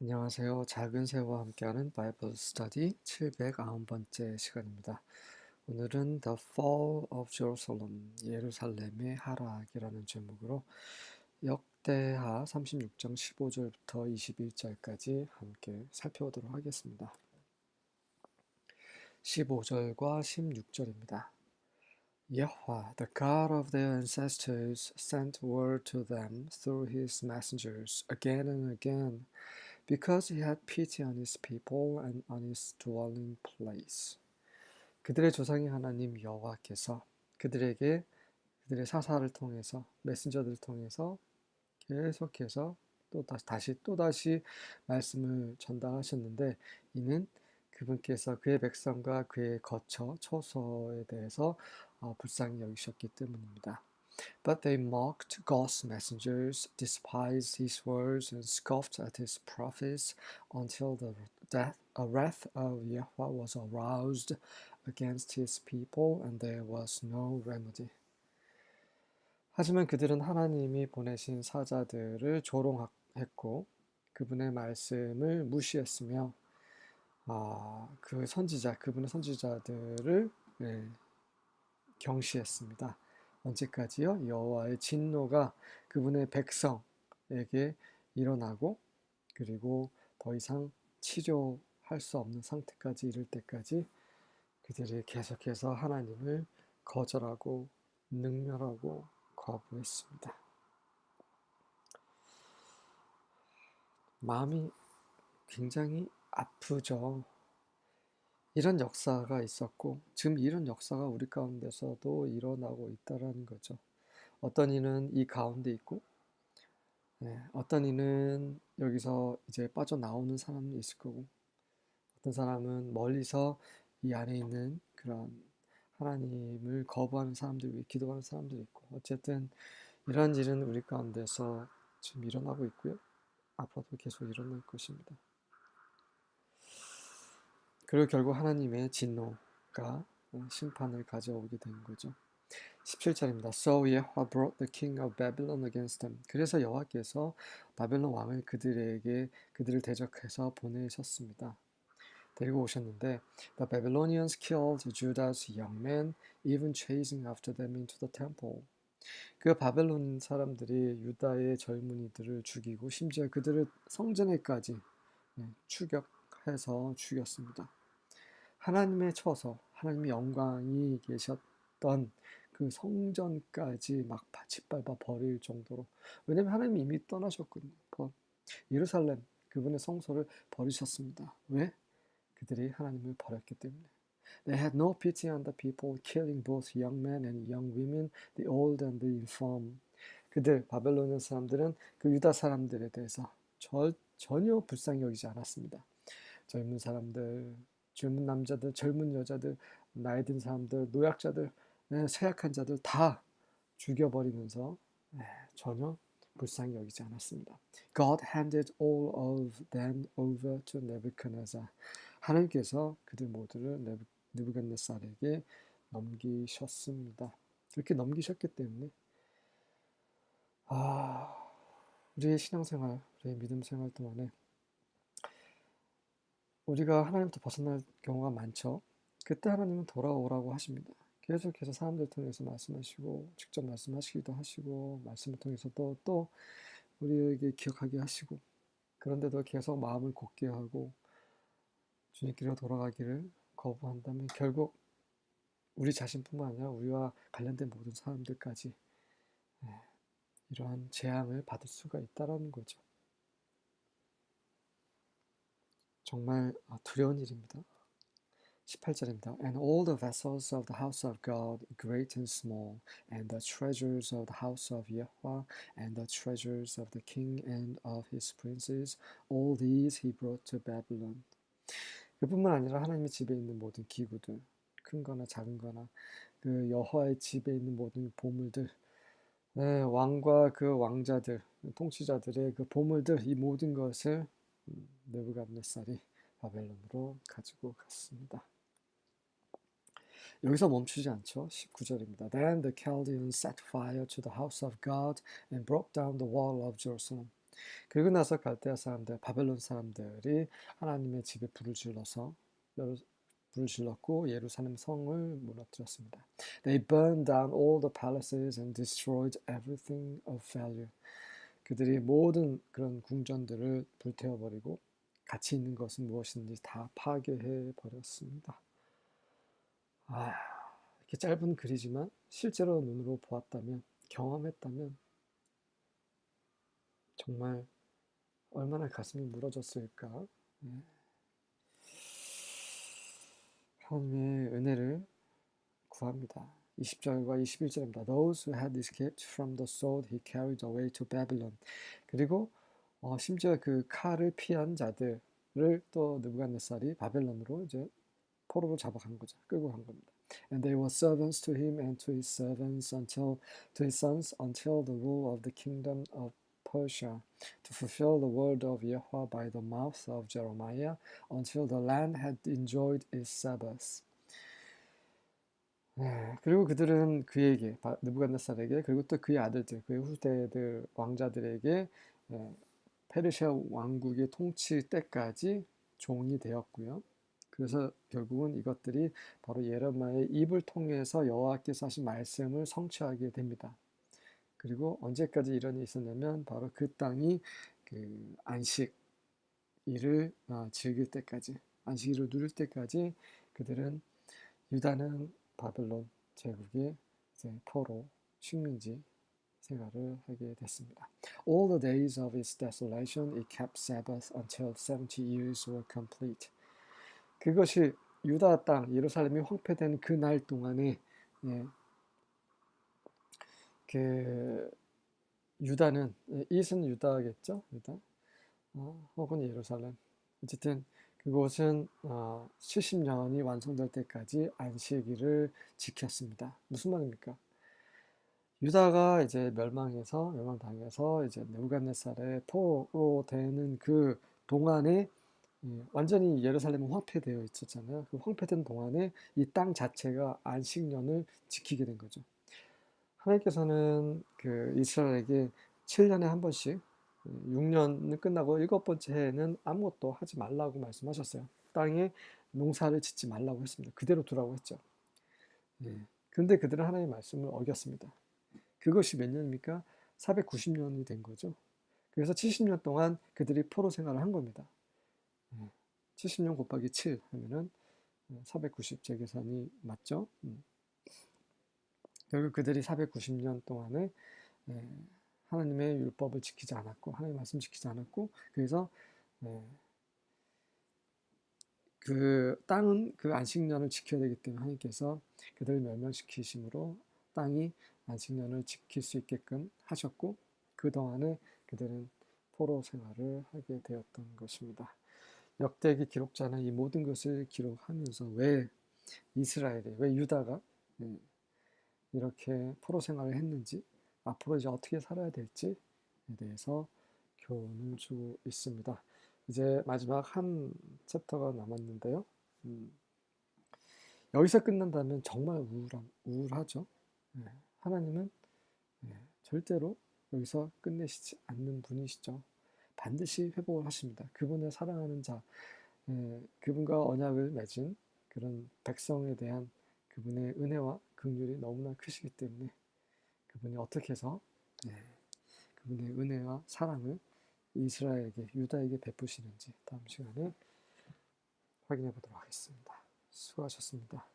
안녕하세요. 작은 새와 함께하는 바이블 스터디 709번째 시간입니다. 오늘은 The Fall of Jerusalem, 예루살렘의 하락이라는 제목으로 역대하 36장 15절부터 21절까지 함께 살펴보도록 하겠습니다. 15절과 16절입니다. Yahweh, the God of their ancestors, sent word to them through his messengers again and again, because he had pity on his people and on his dwelling place. 그들의 조상의 하나님 여호와께서 그들에게 그들의 사사를 통해서 메신저들을 통해서 계속해서 또다시 말씀을 전달하셨는데 이는 그분께서 그의 백성과 그의 거처 처소에 대해서 불쌍히 여기셨기 때문입니다. But they mocked God's messengers, despised his words, and scoffed at his prophets until the wrath of Yahweh was aroused against his people, and there was no remedy. 하지만 그들은 하나님이 보내신 사자들을 조롱했고 그분의 말씀을 무시했으며 그분의 선지자들을 경시했습니다. 언제까지요? 여호와의 진노가 그분의 백성에게 일어나고 그리고 더 이상 치료할 수 없는 상태까지 이를 때까지 그들이 계속해서 하나님을 거절하고 능멸하고 거부했습니다. 마음이 굉장히 아프죠. 이런 역사가 있었고 지금 이런 역사가 우리 가운데서도 일어나고 있다라는 거죠. 어떤 이는 이 가운데 있고 어떤 이는 여기서 이제 빠져나오는 사람이 있을 거고 어떤 사람은 멀리서 이 안에 있는 그런 하나님을 거부하는 사람들 위해 기도하는 사람들이 있고 어쨌든 이러한 일은 우리 가운데서 지금 일어나고 있고요. 앞으로도 계속 일어날 것입니다. 그리고 결국 하나님의 진노가 심판을 가져오게 된 거죠. 17절입니다. So Yahweh brought the king of Babylon against them. 그래서 여호와께서 바벨론 왕을 그들을 대적해서 보내셨습니다. 데리고 오셨는데 The Babylonians killed Judah's young men, even chasing after them into the temple. 그 바벨론 사람들이 유다의 젊은이들을 죽이고 심지어 그들을 성전에까지 추격해서 죽였습니다. 하나님의 처소, 하나님의 영광이 계셨던 그 성전까지 막 짓밟아 버릴 정도로 왜냐하면 하나님이 이미 떠나셨거든요. 예루살렘 그분의 성소를 버리셨습니다. 왜? 그들이 하나님을 버렸기 때문에. They had no pity on the people, killing both young men and young women, the old and the infirm. 그들 바벨론 사람들은 그 유다 사람들에 대해서 전혀 불쌍히 여기지 않았습니다. 젊은 사람들, 젊은 남자들, 젊은 여자들, 나이 든 사람들, 노약자들, 쇠약한 자들 다 죽여버리면서 전혀 불쌍히 여기지 않았습니다. God handed all of them over to Nebuchadnezzar. 하나님께서 그들 모두를 느부갓네살에게 넘기셨습니다. 그렇게 넘기셨기 때문에 우리의 신앙생활, 우리의 믿음 생활 동안에 우리가 하나님부터 벗어날 경우가 많죠. 그때 하나님은 돌아오라고 하십니다. 계속해서 사람들 통해서 말씀하시고 직접 말씀하시기도 하시고 말씀을 통해서 또 우리에게 기억하게 하시고 그런데도 계속 마음을 굳게 하고 주님께로 돌아가기를 거부한다면 결국 우리 자신뿐만 아니라 우리와 관련된 모든 사람들까지 이러한 재앙을 받을 수가 있다는 거죠. 정말 두려운 일입니다. 18절입니다. And all the vessels of the house of God, great and small, and the treasures of the house of Yahweh, and the treasures of the king and of his princes, all these he brought to Babylon. 그뿐만 아니라 하나님의 집에 있는 모든 기구들, 큰 거나 작은 거나 그 여호와의 집에 있는 모든 보물들, 왕과 그 왕자들, 통치자들의 그 보물들, 이 모든 것을 느부갓네살이 바벨론으로 가지고 갔습니다. 여기서 멈추지 않죠. 19절입니다. Then the Chaldeans set fire to the house of God and broke down the wall of Jerusalem. 그리고 나서 갈대아 사람들, 바벨론 사람들이 하나님의 집에 불을 질렀고 예루살렘 성을 무너뜨렸습니다. They burned down all the palaces and destroyed everything of value. 그들이 모든 그런 궁전들을 불태워버리고 가치 있는 것은 무엇인지 다 파괴해 버렸습니다. 이렇게 짧은 글이지만 실제로 눈으로 보았다면, 경험했다면 정말 얼마나 가슴이 무너졌을까. 하나님의 은혜를 구합니다. 20절과 21절입니다. Those who had escaped from the sword he carried away to Babylon. 그리고 심지어 그 칼을 피한 자들을 또 느부갓네살이 바벨론으로 이제 포로로 잡아간 거죠. 끌고 간 겁니다. And they were servants to him and to his servants to his sons until the rule of the kingdom of Persia, to fulfill the word of Yahweh by the mouth of Jeremiah, until the land had enjoyed its Sabbath. 그리고 그들은 그에게, 느부갓네살에게, 그리고 또 그의 아들들, 그의 후대들, 왕자들에게 페르시아 왕국의 통치 때까지 종이 되었고요. 그래서 결국은 이것들이 바로 예레미야의 입을 통해서 여호와께서 하신 말씀을 성취하게 됩니다. 그리고 언제까지 이런 일이 있었냐면 바로 그 땅이 그 안식일을 즐길 때까지, 안식일을 누릴 때까지 그들은, 유다는 바벨론 제국의 이제 포로, 식민지 생활을 하게 됐습니다. All the days of its desolation, it kept Sabbath until 70 years were complete. 그것이 유다 땅, 예루살렘이 황폐된 그 날 동안에 그 유다는, 이은 유다겠죠? 유다? 혹은 예루살렘. 어쨌든 그곳은 70년이 완성될 때까지 안식일을 지켰습니다. 무슨 말입니까? 유다가 이제 멸망당해서 이제 느부갓네살의 포로 되는 그 동안에 완전히 예루살렘은 황폐되어 있었잖아요. 그 황폐된 동안에 이 땅 자체가 안식년을 지키게 된 거죠. 하나님께서는 그 이스라엘에게 7년에 한 번씩, 6년은 끝나고 7번째 해에는 아무것도 하지 말라고 말씀하셨어요. 땅에 농사를 짓지 말라고 했습니다. 그대로 두라고 했죠. 그런데 그들은 하나님의 말씀을 어겼습니다. 그것이 몇 년입니까? 490년이 된 거죠. 그래서 70년 동안 그들이 포로 생활을 한 겁니다. 70년 곱하기 7 하면은 490 제 계산이 맞죠? 결국 그들이 490년 동안에 하나님의 율법을 지키지 않았고, 하나님의 말씀 지키지 않았고, 그래서 그 땅은 그 안식년을 지켜야 되기 때문에 하나님께서 그들을 멸망시키심으로 땅이 안식년을 지킬 수 있게끔 하셨고, 그동안에 그들은 포로 생활을 하게 되었던 것입니다. 역대기 기록자는 이 모든 것을 기록하면서 왜 이스라엘이, 왜 유다가 이렇게 포로 생활을 했는지, 앞으로 이제 어떻게 살아야 될지에 대해서 교훈을 주고 있습니다. 이제 마지막 한 챕터가 남았는데요. 여기서 끝난다면 정말 우울하죠. 하나님은 절대로 여기서 끝내시지 않는 분이시죠. 반드시 회복을 하십니다. 그분의 사랑하는 자, 그분과 언약을 맺은 그런 백성에 대한 그분의 은혜와 긍휼이 너무나 크시기 때문에 그분이 어떻게 해서 그분의 은혜와 사랑을 이스라엘에게, 유다에게 베푸시는지 다음 시간에 확인해 보도록 하겠습니다. 수고하셨습니다.